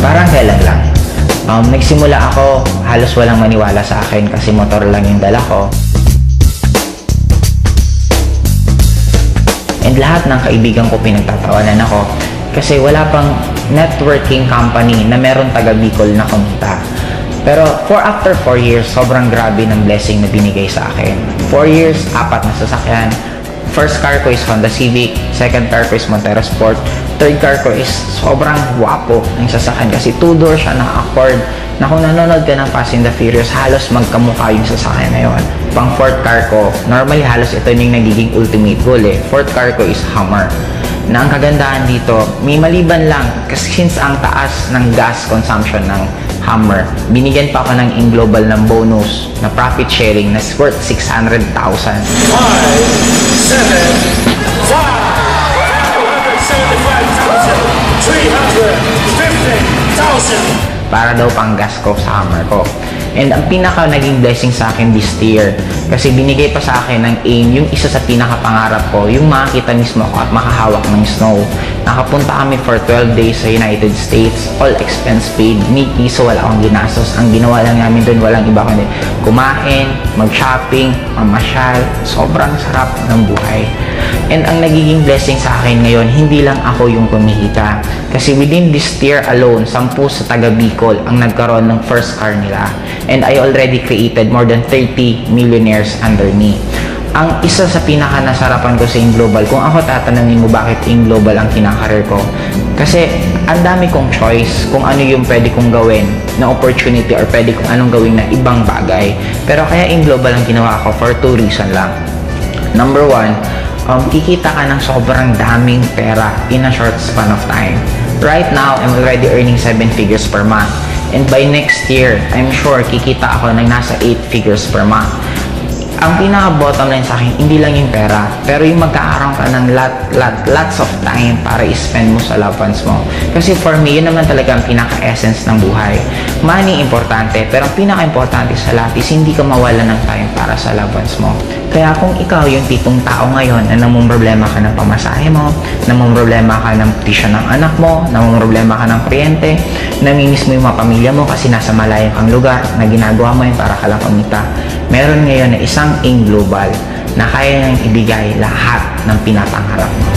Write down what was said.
Parang kailan lang. Nagsimula ako, halos walang maniwala sa akin kasi motor lang yung dala ko. And lahat ng kaibigan ko pinagtatawanan ako kasi wala pang networking company na meron taga Bicol na kumita. Pero after 4 years, sobrang grabe ng blessing na binigay sa akin. 4 years, 4 na sasakyan. First car ko is Honda Civic, second car ko is Montero Sport, third car ko is sobrang wapo ng sasakyan kasi 2-door siya na Accord na kung nanonood ka ng Fast and the Furious, halos magkamukha yung sasakyan na yun. Pang fourth car ko, normally halos ito yung nagiging ultimate goal eh. Fourth car ko is Hummer. Na ang kagandahan dito, may maliban lang kasi since ang taas ng gas consumption ng Hummer, binigyan pa ako ng in-global ng bonus na profit sharing na worth 600,000. 5, 7, 5, 275,000, 350,000. Para daw pang gas ko sa Hummer ko. And ang pinaka naging blessing sa akin this year, kasi binigay pa sa akin ng AIM, yung isa sa pinaka-pangarap ko, yung makakita mismo ko at makahawak ng snow. Nakapunta kami for 12 days sa United States, all expense paid, ni piso wala akong ginastos. Ang ginawa lang namin doon, walang iba kundi kumain, mag-shopping, mamasyal, sobrang sarap ng buhay. And ang nagiging blessing sa akin ngayon, hindi lang ako yung kumikita. Kasi within this year alone, 10 sa taga Bicol ang nagkaroon ng first car nila. And I already created more than 30 millionaires under me. Ang isa sa pinaka-nasarapan ko sa AIM Global, kung ako tatanungin mo bakit AIM Global ang kinakareer ko, kasi ang dami kong choice kung ano yung pwede kong gawin na opportunity or pwede kong anong gawin na ibang bagay. Pero kaya AIM Global ang ginawa ko for 2 reasons lang. Number 1, kikita ka ng sobrang daming pera in a short span of time. Right now, I'm already earning 7 figures per month. And by next year, I'm sure kikita ako ng nasa 8 figures per month. Ang pinaka-bottom line sa akin, hindi lang yung pera, pero yung magkakaroon ka ng lots of time para i-spend mo sa loved ones mo. Kasi for me, yun naman talaga ang pinaka-essence ng buhay. Money, importante, pero ang pinaka-importante sa lahat is hindi ka mawala ng time para sa loved ones mo. Kaya kung ikaw yung tipong tao ngayon na namumroblema ka ng pamasahe mo, namumroblema ka ng tuition ng anak mo, namumroblema ka ng kuryente, namimiss mo yung mga pamilya mo kasi nasa malayong kang lugar na ginagawa mo yun para ka lang kumita, meron ngayon na isang AIM Global na kaya nang ibigay lahat ng pinapangarap mo.